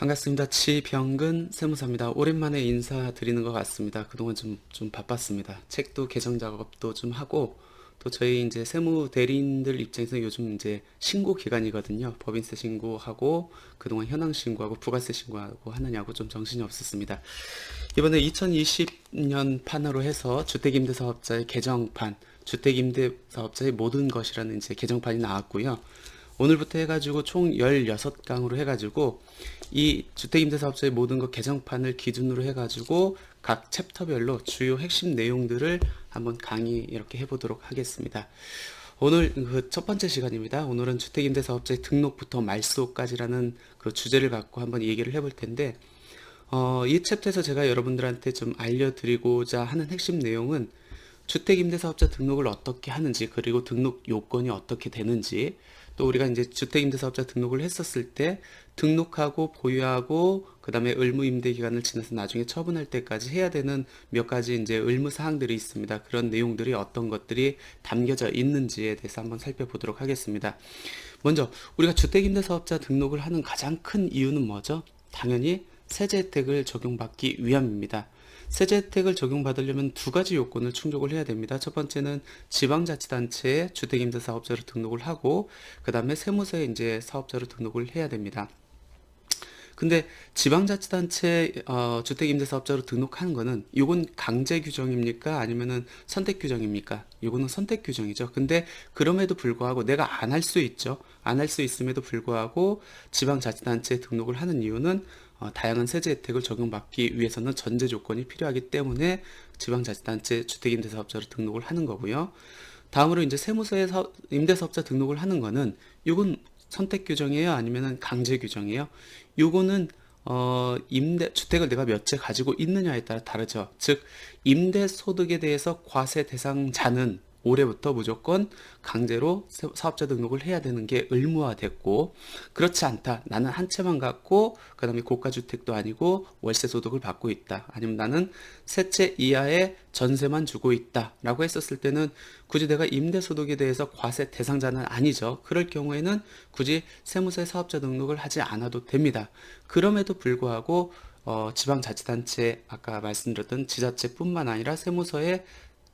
반갑습니다. 치병근 세무사입니다. 오랜만에 인사드리는 것 같습니다. 그동안 좀 바빴습니다. 책도 개정 작업도 좀 하고, 또 저희 이제 세무 대리인들 입장에서 요즘 이제 신고 기간이거든요. 법인세 신고하고, 그동안 현황 신고하고, 부가세 신고하고 하느냐고 좀 정신이 없었습니다. 이번에 2020년 판으로 해서 주택임대사업자의 개정판, 주택임대사업자의 모든 것이라는 이제 개정판이 나왔고요. 오늘부터 해가지고 총 16강으로 해가지고 이 주택임대사업자의 모든 것 개정판을 기준으로 해가지고 각 챕터별로 주요 핵심 내용들을 한번 강의 이렇게 해보도록 하겠습니다. 오늘 그 첫 번째 시간입니다. 오늘은 주택임대사업자의 등록부터 말소까지라는 그 주제를 갖고 한번 얘기를 해볼 텐데, 이 챕터에서 제가 여러분들한테 좀 알려드리고자 하는 핵심 내용은 주택임대사업자 등록을 어떻게 하는지, 그리고 등록 요건이 어떻게 되는지, 또 우리가 이제 주택임대사업자 등록을 했었을 때 등록하고 보유하고 그다음에 의무임대 기간을 지나서 나중에 처분할 때까지 해야 되는 몇 가지 이제 의무사항들이 있습니다. 그런 내용들이 어떤 것들이 담겨져 있는지에 대해서 한번 살펴보도록 하겠습니다. 먼저 우리가 주택임대사업자 등록을 하는 가장 큰 이유는 뭐죠? 당연히 세제 혜택을 적용받기 위함입니다. 세제 혜택을 적용받으려면 두 가지 요건을 충족을 해야 됩니다. 첫 번째는 지방자치단체에 주택임대사업자로 등록을 하고, 그 다음에 세무서에 이제 사업자로 등록을 해야 됩니다. 근데 지방자치단체 주택임대사업자로 등록하는 거는 요건 강제 규정입니까? 아니면은 선택 규정입니까? 요거는 선택 규정이죠. 근데 그럼에도 불구하고 내가 안 할 수 있죠. 안 할 수 있음에도 불구하고 지방자치단체에 등록을 하는 이유는 다양한 세제 혜택을 적용받기 위해서는 전제 조건이 필요하기 때문에 지방자치단체 주택임대사업자로 등록을 하는 거고요. 다음으로 이제 세무서에 임대사업자 등록을 하는 거는 이건 선택 규정이에요? 아니면은 강제 규정이에요? 요거는 임대 주택을 내가 몇 채 가지고 있느냐에 따라 다르죠. 즉 임대 소득에 대해서 과세 대상자는 올해부터 무조건 강제로 사업자 등록을 해야 되는 게 의무화됐고, 그렇지 않다. 나는 한 채만 갖고 그다음에 고가주택도 아니고 월세 소득을 받고 있다. 아니면 나는 세 채 이하의 전세만 주고 있다. 라고 했었을 때는 굳이 내가 임대 소득에 대해서 과세 대상자는 아니죠. 그럴 경우에는 굳이 세무서에 사업자 등록을 하지 않아도 됩니다. 그럼에도 불구하고 지방자치단체 아까 말씀드렸던 지자체뿐만 아니라 세무서에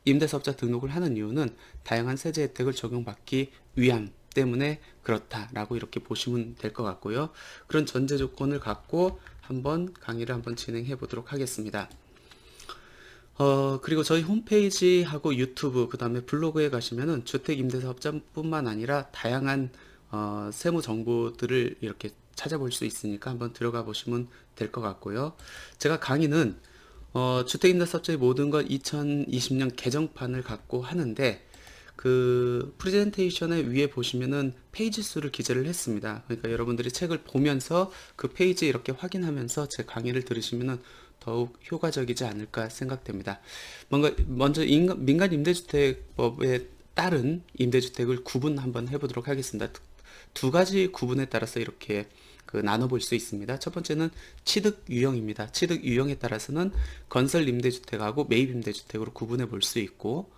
임대사업자 등록을 하는 이유는 다양한 세제 혜택을 적용받기 위함 때문에 그렇다라고 이렇게 보시면 될 것 같고요. 그런 전제 조건을 갖고 한번 강의를 한번 진행해 보도록 하겠습니다. 그리고 저희 홈페이지하고 유튜브, 그 다음에 블로그에 가시면은 주택임대사업자뿐만 아니라 다양한 세무 정보들을 이렇게 찾아볼 수 있으니까 한번 들어가 보시면 될 것 같고요. 제가 강의는 주택임대사업자의 모든 것 2020년 개정판을 갖고 하는데, 그 프레젠테이션의 위에 보시면은 페이지 수를 기재를 했습니다. 그러니까 여러분들이 책을 보면서 그 페이지 이렇게 확인하면서 제 강의를 들으시면은 더욱 효과적이지 않을까 생각됩니다. 먼저 민간 임대주택법에 따른 임대주택을 구분 한번 해보도록 하겠습니다. 두 가지 구분에 따라서 이렇게 나눠볼 수 있습니다. 첫 번째는 취득 유형입니다. 취득 유형에 따라서는 건설 임대주택하고 매입 임대주택으로 구분해 볼 수 있고,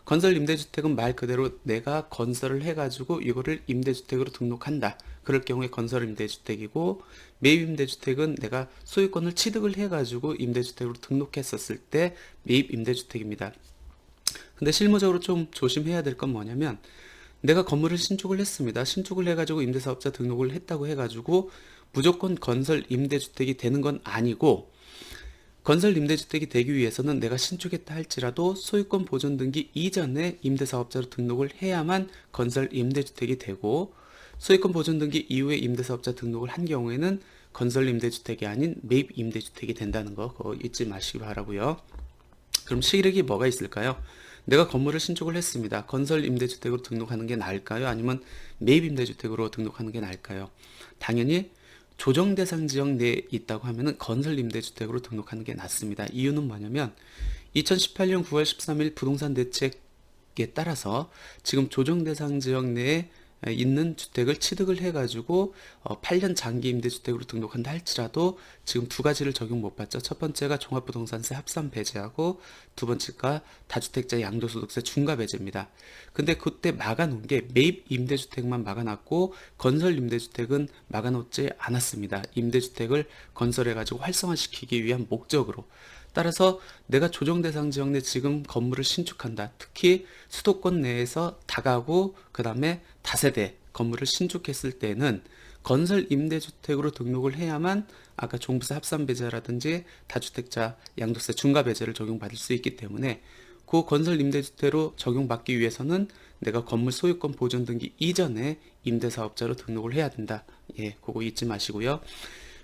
건설 임대주택은 말 그대로 내가 건설을 해가지고 이거를 임대주택으로 등록한다. 그럴 경우에 건설 임대주택이고, 매입 임대주택은 내가 소유권을 취득을 해가지고 임대주택으로 등록했었을 때 매입 임대주택입니다. 근데 실무적으로 좀 조심해야 될 건 뭐냐면, 내가 건물을 신축을 했습니다. 신축을 해가지고 임대사업자 등록을 했다고 해가지고 무조건 건설 임대주택이 되는 건 아니고, 건설 임대주택이 되기 위해서는 내가 신축했다 할지라도 소유권 보존 등기 이전에 임대사업자로 등록을 해야만 건설 임대주택이 되고, 소유권 보존 등기 이후에 임대사업자 등록을 한 경우에는 건설 임대주택이 아닌 매입 임대주택이 된다는 거 그거 잊지 마시기 바라고요. 그럼 실익이 뭐가 있을까요? 내가 건물을 신축을 했습니다. 건설 임대주택으로 등록하는 게 나을까요? 아니면 매입 임대주택으로 등록하는 게 나을까요? 당연히 조정 대상 지역 내에 있다고 하면은 건설 임대주택으로 등록하는 게 낫습니다. 이유는 뭐냐면 2018년 9월 13일 부동산 대책에 따라서 지금 조정 대상 지역 내에 있는 주택을 취득을 해가지고 8년 장기 임대주택으로 등록한다 할지라도 지금 두 가지를 적용 못 받죠. 첫 번째가 종합부동산세 합산 배제하고 두 번째가 다주택자 양도소득세 중과 배제입니다. 근데 그때 막아놓은 게 매입 임대주택만 막아놨고 건설 임대주택은 막아놓지 않았습니다. 임대주택을 건설해가지고 활성화시키기 위한 목적으로. 따라서 내가 조정대상 지역 내 지금 건물을 신축한다. 특히 수도권 내에서 다가구 그 다음에 다세대 건물을 신축했을 때는 건설 임대주택으로 등록을 해야만 아까 종부세 합산 배제라든지 다주택자 양도세 중과 배제를 적용받을 수 있기 때문에 그 건설 임대주택으로 적용받기 위해서는 내가 건물 소유권 보존 등기 이전에 임대사업자로 등록을 해야 된다. 예, 그거 잊지 마시고요.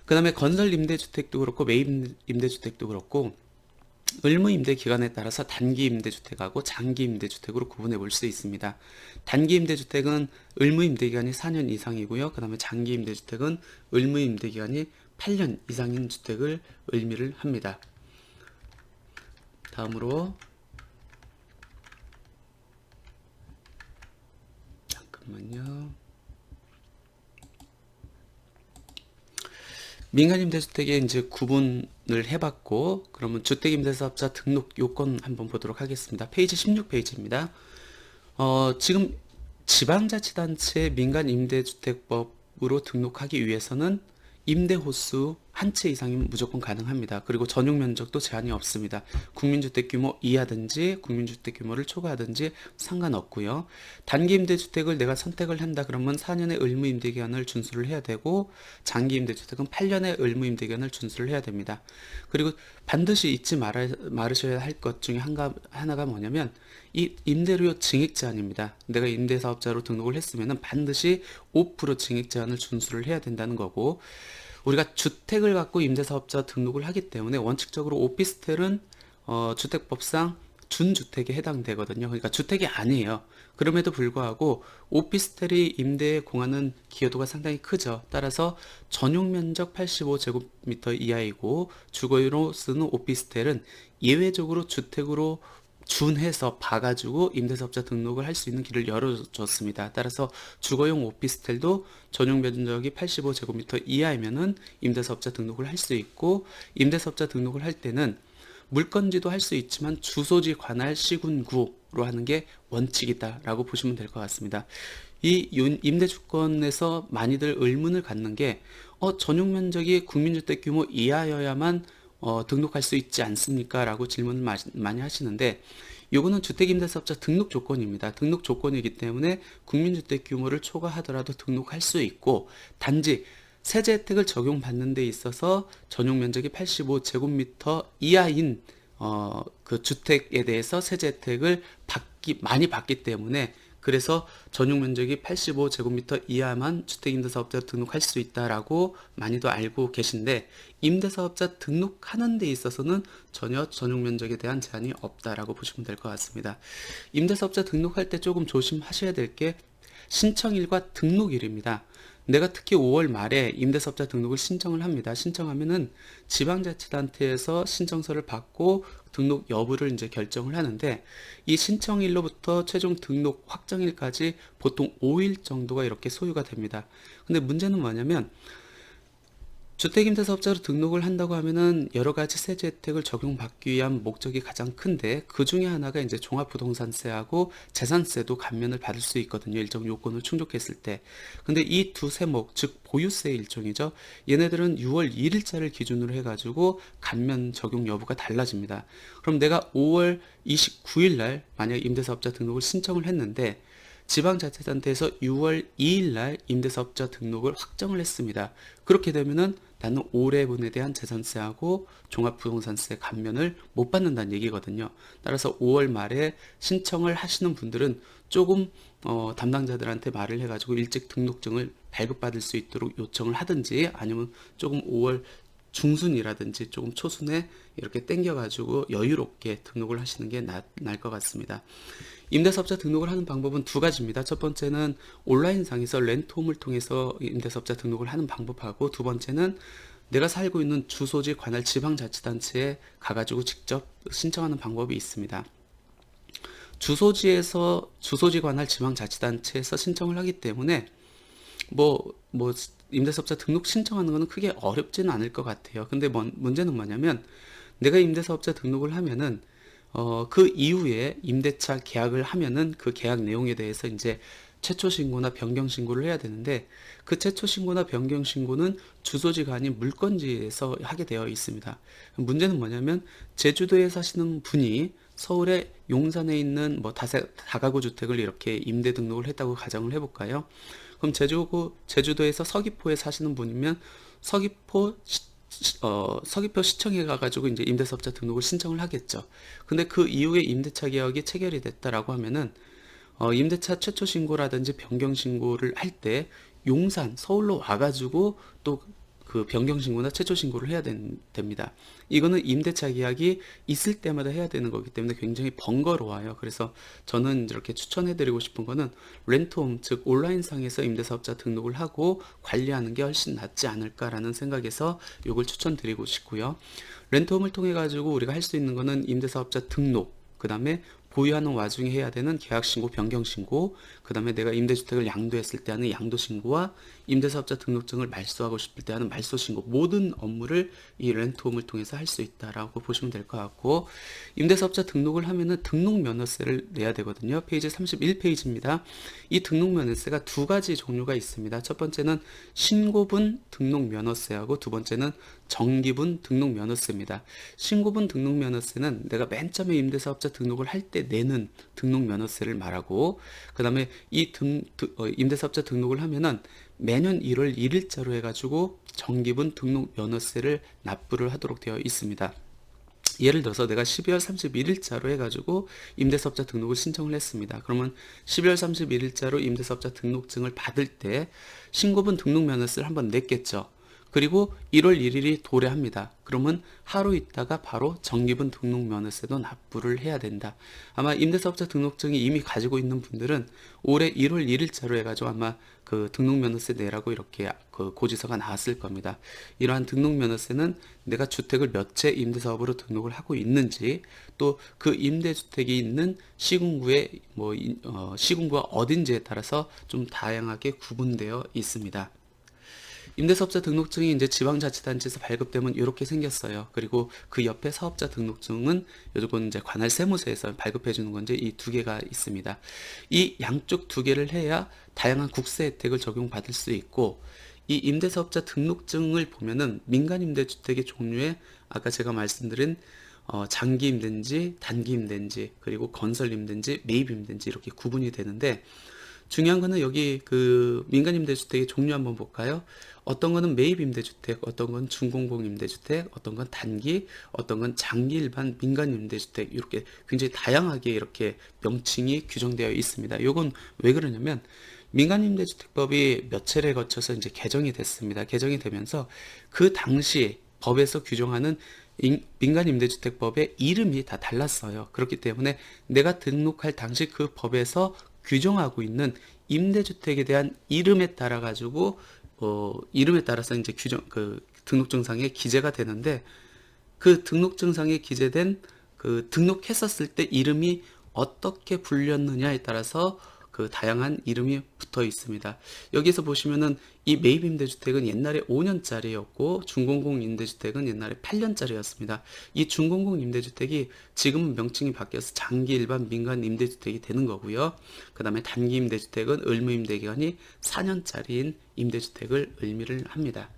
그 다음에 건설 임대주택도 그렇고 매입 임대주택도 그렇고 의무 임대 기간에 따라서 단기 임대주택하고 장기 임대주택으로 구분해 볼 수 있습니다. 단기 임대주택은 의무 임대 기간이 4년 이상이고요. 그 다음에 장기 임대주택은 의무 임대 기간이 8년 이상인 주택을 의미를 합니다. 다음으로 잠깐만요. 민간임대주택에 이제 구분을 해봤고, 그러면 주택임대사업자 등록 요건 한번 보도록 하겠습니다. 페이지 16페이지입니다. 지금 지방자치단체 민간임대주택법으로 등록하기 위해서는 임대 호수 한 채 이상이면 무조건 가능합니다. 그리고 전용 면적도 제한이 없습니다. 국민주택 규모 이하든지 국민주택 규모를 초과하든지 상관없고요. 단기 임대주택을 내가 선택을 한다 그러면 4년의 의무 임대기간을 준수를 해야 되고 장기 임대주택은 8년의 의무 임대기간을 준수를 해야 됩니다. 그리고 반드시 잊지 말으셔야 할 것 중에 하나가 뭐냐면 이 임대료 증액 제한입니다. 내가 임대사업자로 등록을 했으면 반드시 5% 증액 제한을 준수를 해야 된다는 거고, 우리가 주택을 갖고 임대사업자 등록을 하기 때문에 원칙적으로 오피스텔은 주택법상 준주택에 해당되거든요. 그러니까 주택이 아니에요. 그럼에도 불구하고 오피스텔이 임대에 공하는 기여도가 상당히 크죠. 따라서 전용 면적 85제곱미터 이하이고 주거로 쓰는 오피스텔은 예외적으로 주택으로 준해서 봐가지고 임대사업자 등록을 할 수 있는 길을 열어줬습니다. 따라서 주거용 오피스텔도 전용 면적이 85제곱미터 이하이면은 임대사업자 등록을 할 수 있고, 임대사업자 등록을 할 때는 물건지도 할 수 있지만 주소지 관할 시군구로 하는 게 원칙이다라고 보시면 될 것 같습니다. 이 임대주권에서 많이들 의문을 갖는 게 전용 면적이 국민주택 규모 이하여야만 등록할 수 있지 않습니까? 라고 질문을 많이 하시는데, 요거는 주택임대사업자 등록 조건입니다. 등록 조건이기 때문에 국민주택 규모를 초과하더라도 등록할 수 있고, 단지 세제 혜택을 적용받는 데 있어서 전용 면적이 85제곱미터 이하인 그 주택에 대해서 세제 혜택을 많이 받기 때문에, 그래서 전용 면적이 85제곱미터 이하만 주택임대사업자로 등록할 수 있다라고 많이도 알고 계신데, 임대사업자 등록하는 데 있어서는 전혀 전용 면적에 대한 제한이 없다라고 보시면 될 것 같습니다. 임대사업자 등록할 때 조금 조심하셔야 될 게 신청일과 등록일입니다. 내가 특히 5월 말에 임대사업자 등록을 신청을 합니다. 신청하면은 지방자치단체에서 신청서를 받고 등록 여부를 이제 결정을 하는데, 이 신청일로부터 최종 등록 확정일까지 보통 5일 정도가 이렇게 소요가 됩니다. 근데 문제는 뭐냐면, 주택임대사업자로 등록을 한다고 하면은 여러 가지 세제 혜택을 적용받기 위한 목적이 가장 큰데, 그 중에 하나가 이제 종합부동산세하고 재산세도 감면을 받을 수 있거든요. 일정 요건을 충족했을 때. 근데 이 두 세목, 즉 보유세 일종이죠. 얘네들은 6월 1일자를 기준으로 해가지고 감면 적용 여부가 달라집니다. 그럼 내가 5월 29일 날 만약 임대사업자 등록을 신청을 했는데, 지방자치단체에서 6월 2일 날 임대사업자 등록을 확정을 했습니다. 그렇게 되면은 나는 올해분에 대한 재산세하고 종합부동산세 감면을 못 받는다는 얘기거든요. 따라서 5월 말에 신청을 하시는 분들은 조금 담당자들한테 말을 해가지고 일찍 등록증을 발급받을 수 있도록 요청을 하든지, 아니면 조금 5월 중순이라든지 조금 초순에 이렇게 땡겨가지고 여유롭게 등록을 하시는 게 나을 것 같습니다. 임대사업자 등록을 하는 방법은 두 가지입니다. 첫 번째는 온라인상에서 렌트홈을 통해서 임대사업자 등록을 하는 방법하고, 두 번째는 내가 살고 있는 주소지 관할 지방자치단체에 가가지고 직접 신청하는 방법이 있습니다. 주소지 관할 지방자치단체에서 신청을 하기 때문에 뭐 임대사업자 등록 신청하는 거는 크게 어렵지는 않을 것 같아요. 근데 문제는 뭐냐면 내가 임대사업자 등록을 하면은 그 이후에 임대차 계약을 하면은 그 계약 내용에 대해서 이제 최초 신고나 변경 신고를 해야 되는데 그 최초 신고나 변경 신고는 주소지가 아닌 물건지에서 하게 되어 있습니다. 문제는 뭐냐면 제주도에 사시는 분이 서울의 용산에 있는 뭐 다가구 주택을 이렇게 임대 등록을 했다고 가정을 해볼까요? 그럼 제주도에서 서귀포에 사시는 분이면 서귀포 시청에 가가지고 이제 임대사업자 등록을 신청을 하겠죠. 근데 그 이후에 임대차 계약이 체결이 됐다라고 하면은 임대차 최초 신고라든지 변경 신고를 할 때 용산, 서울로 와가지고 또 그 변경 신고나 최초 신고를 해야 됩니다. 이거는 임대차 계약이 있을 때마다 해야 되는 거기 때문에 굉장히 번거로워요. 그래서 저는 이렇게 추천해드리고 싶은 거는 렌트홈, 즉 온라인상에서 임대사업자 등록을 하고 관리하는 게 훨씬 낫지 않을까라는 생각에서 이걸 추천드리고 싶고요. 렌트홈을 통해 가지고 우리가 할 수 있는 거는 임대사업자 등록, 그 다음에 보유하는 와중에 해야 되는 계약신고, 변경신고, 그 다음에 내가 임대주택을 양도했을 때 하는 양도신고와 임대사업자 등록증을 말소하고 싶을 때 하는 말소신고, 모든 업무를 이 렌트홈을 통해서 할 수 있다라고 보시면 될 것 같고, 임대사업자 등록을 하면은 등록면허세를 내야 되거든요. 페이지 31페이지입니다. 이 등록면허세가 두 가지 종류가 있습니다. 첫 번째는 신고분 등록면허세하고 두 번째는 정기분 등록면허세입니다. 신고분 등록면허세는 내가 맨 처음에 임대사업자 등록을 할 때 내는 등록면허세를 말하고, 그 다음에 임대사업자 등록을 하면은 매년 1월 1일자로 해가지고 정기분 등록면허세를 납부를 하도록 되어 있습니다. 예를 들어서 내가 12월 31일자로 해가지고 임대사업자 등록을 신청을 했습니다. 그러면 12월 31일자로 임대사업자 등록증을 받을 때 신고분 등록면허세를 한번 냈겠죠. 그리고 1월 1일이 도래합니다. 그러면 하루 있다가 바로 정기분 등록면허세도 납부를 해야 된다. 아마 임대사업자 등록증이 이미 가지고 있는 분들은 올해 1월 1일자로 해가지고 아마 그 등록면허세 내라고 이렇게 그 고지서가 나왔을 겁니다. 이러한 등록면허세는 내가 주택을 몇 채 임대사업으로 등록을 하고 있는지, 또 그 임대주택이 있는 시군구의 시군구가 어딘지에 따라서 좀 다양하게 구분되어 있습니다. 임대사업자 등록증이 이제 지방자치단체에서 발급되면 이렇게 생겼어요. 그리고 그 옆에 사업자 등록증은 요건 이제 관할 세무서에서 발급해 주는 건지 이 두 개가 있습니다. 이 양쪽 두 개를 해야 다양한 국세 혜택을 적용받을 수 있고, 이 임대사업자 등록증을 보면은 민간임대주택의 종류에 아까 제가 말씀드린 장기 임대인지 단기 임대인지 그리고 건설 임대인지 매입 임대인지 이렇게 구분이 되는데, 중요한 거는 여기 그 민간임대주택의 종류 한번 볼까요? 어떤 거는 매입임대주택, 어떤 건 준공공임대주택, 어떤 건 단기, 어떤 건 장기 일반 민간임대주택, 이렇게 굉장히 다양하게 이렇게 명칭이 규정되어 있습니다. 이건 왜 그러냐면 민간임대주택법이 몇 차례 거쳐서 이제 개정이 됐습니다. 개정이 되면서 그 당시 법에서 규정하는 민간임대주택법의 이름이 다 달랐어요. 그렇기 때문에 내가 등록할 당시 그 법에서 규정하고 있는 임대주택에 대한 이름에 따라 가지고 이름에 따라서 이제 등록증상에 기재가 되는데, 그 등록증상에 기재된 그 등록했었을 때 이름이 어떻게 불렸느냐에 따라서 그 다양한 이름이 붙어 있습니다. 여기서 보시면은 이 매입 임대주택은 옛날에 5년짜리였고 준공공 임대주택은 옛날에 8년짜리였습니다. 이 준공공 임대주택이 지금 명칭이 바뀌어서 장기 일반 민간 임대주택이 되는 거고요. 그 다음에 단기 임대주택은 의무 임대 기간이 4년짜리인 임대주택을 의미를 합니다.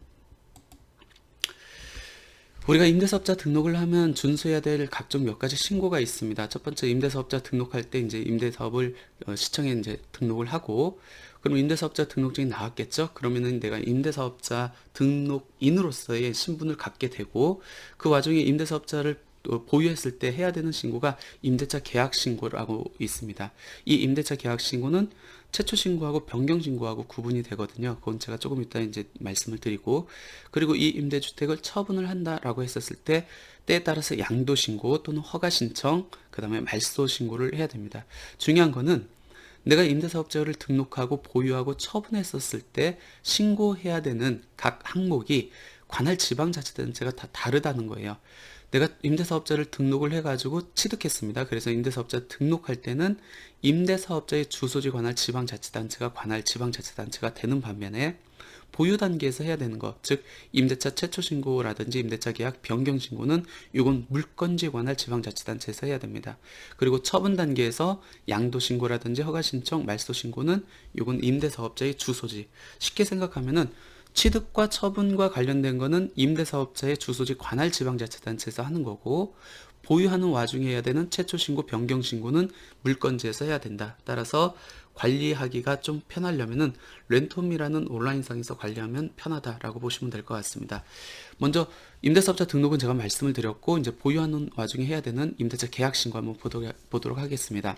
우리가 임대사업자 등록을 하면 준수해야 될 각종 몇 가지 신고가 있습니다. 첫 번째, 임대사업자 등록할 때 이제 임대사업을 시청에 이제 등록을 하고, 그럼 임대사업자 등록증이 나왔겠죠? 그러면은 내가 임대사업자 등록인으로서의 신분을 갖게 되고, 그 와중에 임대사업자를 보유했을 때 해야 되는 신고가 임대차 계약 신고라고 있습니다. 이 임대차 계약 신고는 최초 신고하고 변경 신고하고 구분이 되거든요. 그건 제가 조금 이따 이제 말씀을 드리고, 그리고 이 임대주택을 처분을 한다라고 했었을 때 때에 따라서 양도 신고 또는 허가 신청, 그 다음에 말소 신고를 해야 됩니다. 중요한 거는 내가 임대사업자를 등록하고 보유하고 처분했었을 때 신고해야 되는 각 항목이 관할 지방자치단체가 다 다르다는 거예요. 내가 임대사업자를 등록을 해가지고 취득했습니다. 그래서 임대사업자 등록할 때는 임대사업자의 주소지 관할 지방자치단체가 관할 지방자치단체가 되는 반면에 보유 단계에서 해야 되는 것, 즉 임대차 최초 신고라든지 임대차 계약 변경 신고는 이건 물건지 관할 지방자치단체에서 해야 됩니다. 그리고 처분 단계에서 양도 신고라든지 허가 신청, 말소 신고는 이건 임대사업자의 주소지. 쉽게 생각하면은 취득과 처분과 관련된 거는 임대사업자의 주소지 관할 지방자치단체에서 하는 거고, 보유하는 와중에 해야 되는 최초 신고, 변경 신고는 물건지에서 해야 된다. 따라서 관리하기가 좀 편하려면은 렌톰이라는 온라인상에서 관리하면 편하다라고 보시면 될 것 같습니다. 먼저 임대사업자 등록은 제가 말씀을 드렸고, 이제 보유하는 와중에 해야 되는 임대차 계약 신고 한번 보도록 하겠습니다.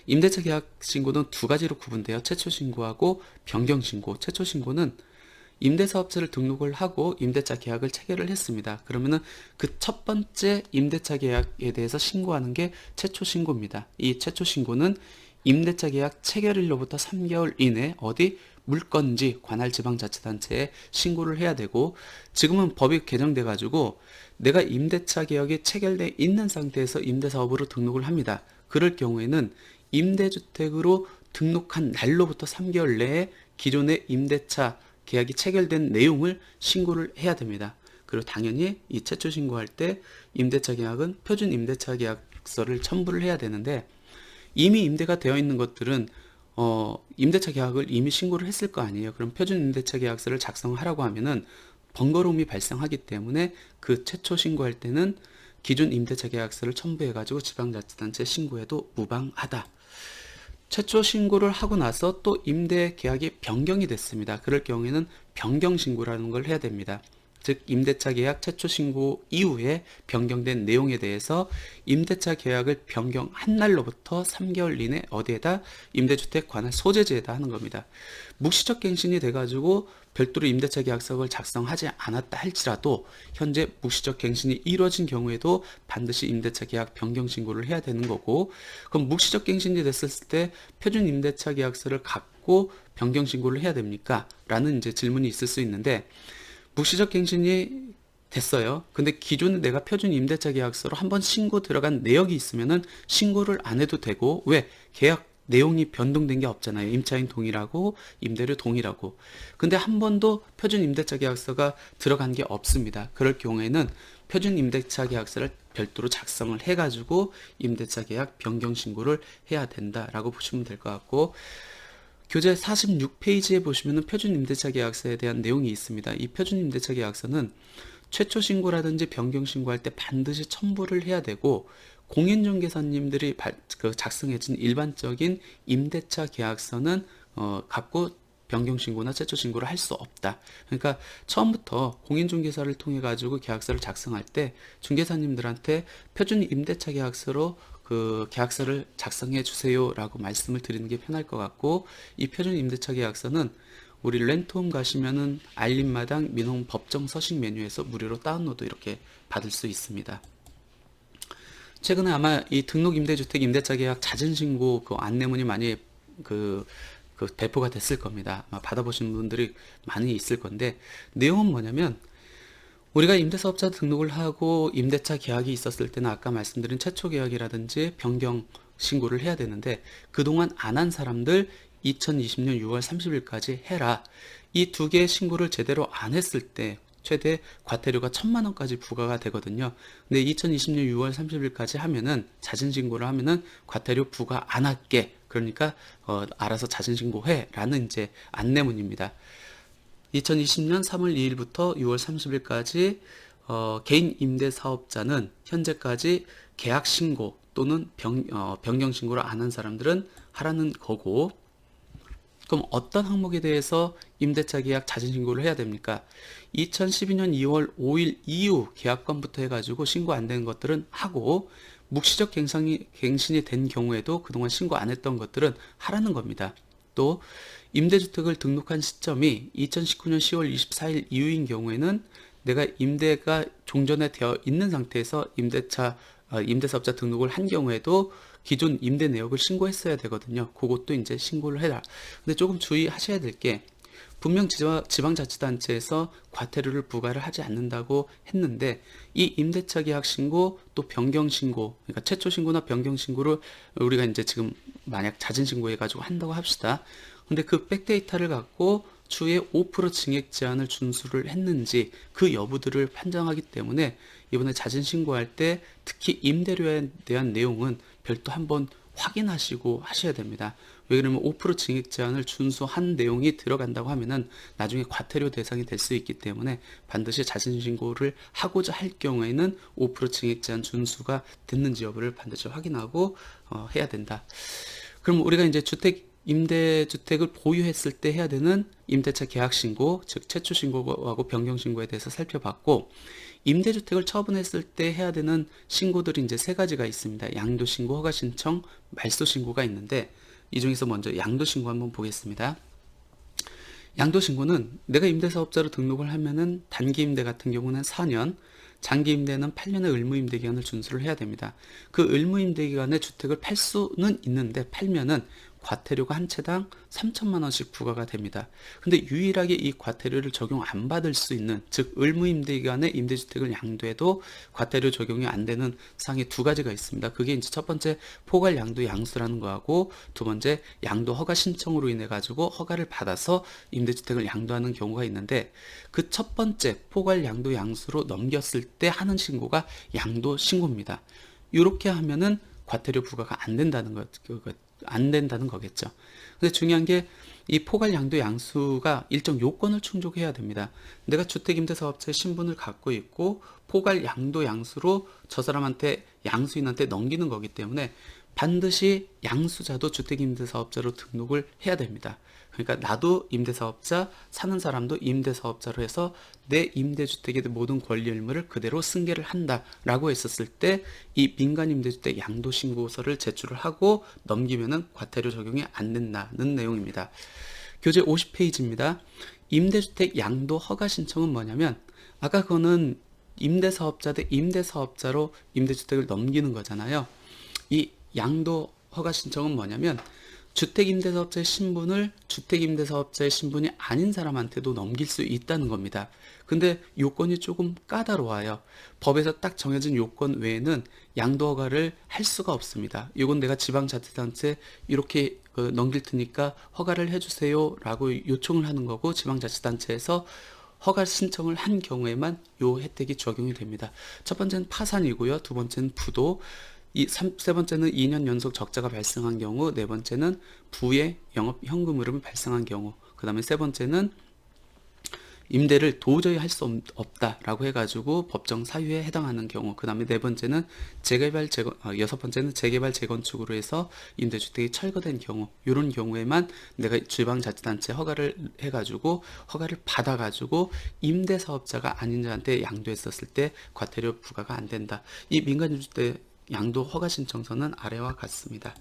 임대차 계약 신고는 두 가지로 구분돼요. 최초 신고하고 변경 신고. 최초 신고는 임대사업자를 등록을 하고 임대차 계약을 체결을 했습니다. 그러면은 그 첫 번째 임대차 계약에 대해서 신고하는 게 최초 신고입니다. 이 최초 신고는 임대차 계약 체결일로부터 3개월 이내 어디 물건지 관할 지방자치단체에 신고를 해야 되고, 지금은 법이 개정돼 가지고 내가 임대차 계약이 체결돼 있는 상태에서 임대사업으로 등록을 합니다. 그럴 경우에는 임대주택으로 등록한 날로부터 3개월 내에 기존의 임대차 계약이 체결된 내용을 신고를 해야 됩니다. 그리고 당연히 이 최초 신고할 때 임대차 계약은 표준 임대차 계약서를 첨부를 해야 되는데, 이미 임대가 되어 있는 것들은 임대차 계약을 이미 신고를 했을 거 아니에요. 그럼 표준 임대차 계약서를 작성하라고 하면은 번거로움이 발생하기 때문에 그 최초 신고할 때는 기존 임대차 계약서를 첨부해 가지고 지방자치단체에 신고해도 무방하다. 최초 신고를 하고 나서 또 임대 계약이 변경이 됐습니다. 그럴 경우에는 변경 신고라는 걸 해야 됩니다. 즉 임대차 계약 최초 신고 이후에 변경된 내용에 대해서 임대차 계약을 변경한 날로부터 3개월 이내 어디에다 임대주택 관할 소재지에다 하는 겁니다. 묵시적 갱신이 돼가지고 별도로 임대차 계약서를 작성하지 않았다 할지라도 현재 묵시적 갱신이 이루어진 경우에도 반드시 임대차 계약 변경 신고를 해야 되는 거고, 그럼 묵시적 갱신이 됐을 때 표준 임대차 계약서를 갖고 변경 신고를 해야 됩니까? 라는 이제 질문이 있을 수 있는데, 묵시적 갱신이 됐어요. 근데 기존에 내가 표준 임대차 계약서로 한번 신고 들어간 내역이 있으면은 신고를 안 해도 되고, 왜? 계약 내용이 변동된 게 없잖아요. 임차인 동일하고 임대료 동일하고. 근데 한 번도 표준 임대차 계약서가 들어간 게 없습니다. 그럴 경우에는 표준 임대차 계약서를 별도로 작성을 해가지고 임대차 계약 변경 신고를 해야 된다라고 보시면 될 것 같고, 교재 46페이지에 보시면은 표준 임대차 계약서에 대한 내용이 있습니다. 이 표준 임대차 계약서는 최초 신고라든지 변경 신고할 때 반드시 첨부를 해야 되고, 공인중개사님들이 작성해진 일반적인 임대차 계약서는 갖고 변경 신고나 최초 신고를 할 수 없다. 그러니까 처음부터 공인중개사를 통해 가지고 계약서를 작성할 때 중개사님들한테 표준 임대차 계약서로 그 계약서를 작성해 주세요라고 말씀을 드리는 게 편할 것 같고, 이 표준 임대차 계약서는 우리 렌트홈 가시면은 알림마당 민홈 법정 서식 메뉴에서 무료로 다운로드 이렇게 받을 수 있습니다. 최근에 아마 이 등록 임대주택 임대차 계약 자진 신고 그 안내문이 많이 그 배포가 됐을 겁니다. 아마 받아보신 분들이 많이 있을 건데, 내용은 뭐냐면 우리가 임대사업자 등록을 하고 임대차 계약이 있었을 때는 아까 말씀드린 최초 계약이라든지 변경 신고를 해야 되는데, 그동안 안 한 사람들 2020년 6월 30일까지 해라. 이 두 개의 신고를 제대로 안 했을 때 최대 과태료가 1,000만 원까지 부과가 되거든요. 근데 2020년 6월 30일까지 하면은 자진 신고를 하면은 과태료 부과 안 할게. 그러니까 알아서 자진 신고해 라는 이제 안내문입니다. 2020년 3월 2일부터 6월 30일까지 개인 임대 사업자는 현재까지 계약 신고 또는 변경 신고를 안 한 사람들은 하라는 거고, 그럼 어떤 항목에 대해서 임대차 계약 자진 신고를 해야 됩니까? 2012년 2월 5일 이후 계약건부터 해가지고 신고 안 된 것들은 하고, 묵시적 갱신이 된 경우에도 그동안 신고 안 했던 것들은 하라는 겁니다. 또 임대주택을 등록한 시점이 2019년 10월 24일 이후인 경우에는 내가 임대가 종전에 되어 있는 상태에서 임대사업자 등록을 한 경우에도 기존 임대 내역을 신고했어야 되거든요. 그것도 이제 신고를 해라. 근데 조금 주의하셔야 될 게, 분명 지방자치단체에서 과태료를 부과를 하지 않는다고 했는데 이 임대차 계약 신고 또 변경 신고, 그러니까 최초 신고나 변경 신고를 우리가 이제 지금 만약 자진 신고해 가지고 한다고 합시다. 근데 그 백데이터를 갖고 추후에 5% 증액 제한을 준수를 했는지 그 여부들을 판정하기 때문에 이번에 자진 신고할 때 특히 임대료에 대한 내용은 별도 한번 확인하시고 하셔야 됩니다. 왜 그러면 5% 증액 제한을 준수한 내용이 들어간다고 하면은 나중에 과태료 대상이 될 수 있기 때문에 반드시 자진 신고를 하고자 할 경우에는 5% 증액 제한 준수가 됐는지 여부를 반드시 확인하고 해야 된다. 그럼 우리가 이제 임대주택을 보유했을 때 해야 되는 임대차 계약 신고, 즉 최초 신고하고 변경 신고에 대해서 살펴봤고, 임대주택을 처분했을 때 해야 되는 신고들이 이제 세 가지가 있습니다. 양도 신고, 허가 신청, 말소 신고가 있는데 이 중에서 먼저 양도 신고 한번 보겠습니다. 양도 신고는 내가 임대사업자로 등록을 하면은 단기 임대 같은 경우는 4년, 장기 임대는 8년의 의무 임대 기간을 준수를 해야 됩니다. 그 의무 임대 기간에 주택을 팔 수는 있는데 팔면은 과태료가 한 채당 3천만 원씩 부과가 됩니다. 근데 유일하게 이 과태료를 적용 안 받을 수 있는, 즉 의무 임대 기간에 임대주택을 양도해도 과태료 적용이 안 되는 사항이 두 가지가 있습니다. 그게 이제 첫 번째 포괄 양도 양수라는 거하고 두 번째 양도 허가 신청으로 인해 가지고 허가를 받아서 임대주택을 양도하는 경우가 있는데 그 첫 번째 포괄 양도 양수로 넘겼을 때 하는 신고가 양도 신고입니다. 이렇게 하면은 과태료 부과가 안 된다는 안 된다는 거겠죠. 근데 중요한 게 이 포괄 양도 양수가 일정 요건을 충족해야 됩니다. 내가 주택임대사업자의 신분을 갖고 있고 포괄 양도 양수로 저 사람한테 양수인한테 넘기는 거기 때문에 반드시 양수자도 주택임대사업자로 등록을 해야 됩니다. 그러니까 나도 임대사업자, 사는 사람도 임대사업자로 해서 내 임대주택의 모든 권리 의무를 그대로 승계를 한다라고 했었을 때 이 민간임대주택 양도신고서를 제출을 하고 넘기면은 과태료 적용이 안 된다는 내용입니다. 교재 50페이지입니다. 임대주택 양도 허가 신청은 뭐냐면 아까 그거는 임대사업자 대 임대사업자로 임대주택을 넘기는 거잖아요. 이 양도 허가 신청은 뭐냐면 주택임대사업자의 신분을 주택임대사업자의 신분이 아닌 사람한테도 넘길 수 있다는 겁니다. 근데 요건이 조금 까다로워요. 법에서 딱 정해진 요건 외에는 양도허가를 할 수가 없습니다. 이건 내가 지방자치단체 이렇게 넘길 테니까 허가를 해주세요 라고 요청을 하는 거고 지방자치단체에서 허가 신청을 한 경우에만 요 혜택이 적용이 됩니다. 첫 번째는 파산이고요. 두 번째는 부도, 세 번째는 2년 연속 적자가 발생한 경우, 네 번째는 부의 영업 현금 흐름이 발생한 경우, 그 다음에 세 번째는 임대를 도저히 할 수 없다라고 해가지고 법정 사유에 해당하는 경우, 그 다음에 네 번째는 여섯 번째는 재개발 재건축으로 해서 임대주택이 철거된 경우, 이런 경우에만 내가 지방자치단체 허가를 해가지고 허가를 받아가지고 임대사업자가 아닌 자한테 양도했었을 때 과태료 부과가 안 된다. 이 민간임대주택 양도 허가 신청서는 아래와 같습니다.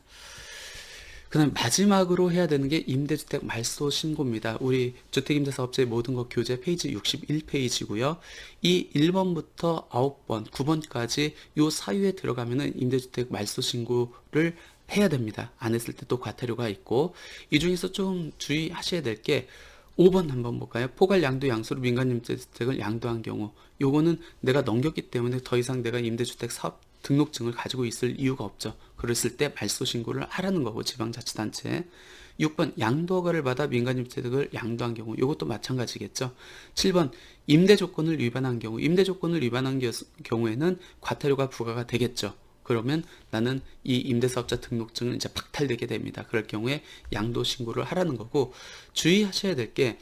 그 다음 마지막으로 해야 되는 게 임대주택 말소 신고입니다. 우리 주택임대사업자의 모든 것 교재 페이지 61페이지고요. 이 1번부터 9번, 9번까지 요 사유에 들어가면은 임대주택 말소 신고를 해야 됩니다. 안 했을 때 또 과태료가 있고, 이 중에서 좀 주의하셔야 될 게 5번 한번 볼까요? 포괄 양도 양수로 민간임대주택을 양도한 경우, 요거는 내가 넘겼기 때문에 더 이상 내가 임대주택 사업 등록증을 가지고 있을 이유가 없죠. 그랬을 때 말소 신고를 하라는 거고 지방자치단체에. 6번 양도허가를 받아 민간임대주택을 양도한 경우, 이것도 마찬가지겠죠. 7번 임대 조건을 위반한 경우, 임대 조건을 위반한 경우에는 과태료가 부과가 되겠죠. 그러면 나는 이 임대사업자 등록증은 이제 박탈되게 됩니다. 그럴 경우에 양도 신고를 하라는 거고, 주의하셔야 될 게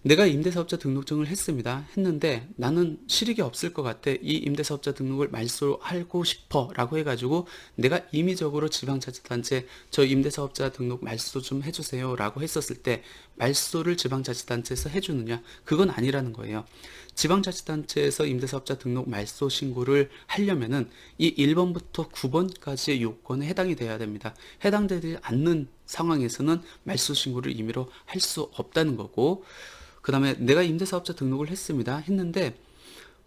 내가 임대사업자 등록증을 했는데 나는 실익이 없을 것 같아. 이 임대사업자 등록을 말소하고 싶어 라고 해가지고 내가 임의적으로 지방자치단체 저 임대사업자 등록 말소 좀 해주세요 라고 했었을 때 말소를 지방자치단체에서 해주느냐? 그건 아니라는 거예요. 지방자치단체에서 임대사업자 등록 말소 신고를 하려면은 이 1번부터 9번까지의 요건에 해당이 돼야 됩니다. 해당되지 않는 상황에서는 말소 신고를 임의로 할 수 없다는 거고, 그 다음에 내가 임대사업자 등록을 했는데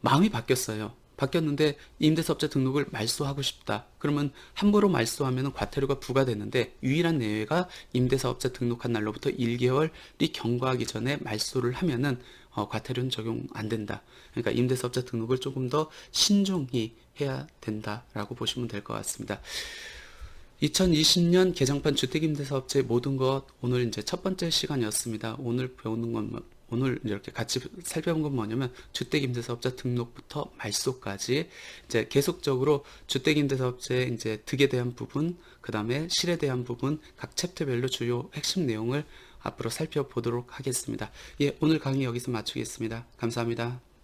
마음이 바뀌었어요. 바뀌었는데 임대사업자 등록을 말소하고 싶다. 그러면 함부로 말소하면 과태료가 부과되는데 유일한 예외가 임대사업자 등록한 날로부터 1개월이 경과하기 전에 말소를 하면은 과태료는 적용 안 된다. 그러니까 임대사업자 등록을 조금 더 신중히 해야 된다라고 보시면 될 것 같습니다. 2020년 개정판 주택임대사업체 모든 것 오늘 이제 첫 번째 시간이었습니다. 오늘 배우는 건 오늘 이렇게 같이 살펴본 건 뭐냐면 주택임대사업자 등록부터 말소까지 이제 계속적으로 주택임대사업체 이제 득에 대한 부분, 그 다음에 실에 대한 부분 각 챕터별로 주요 핵심 내용을 앞으로 살펴보도록 하겠습니다. 예, 오늘 강의 여기서 마치겠습니다. 감사합니다.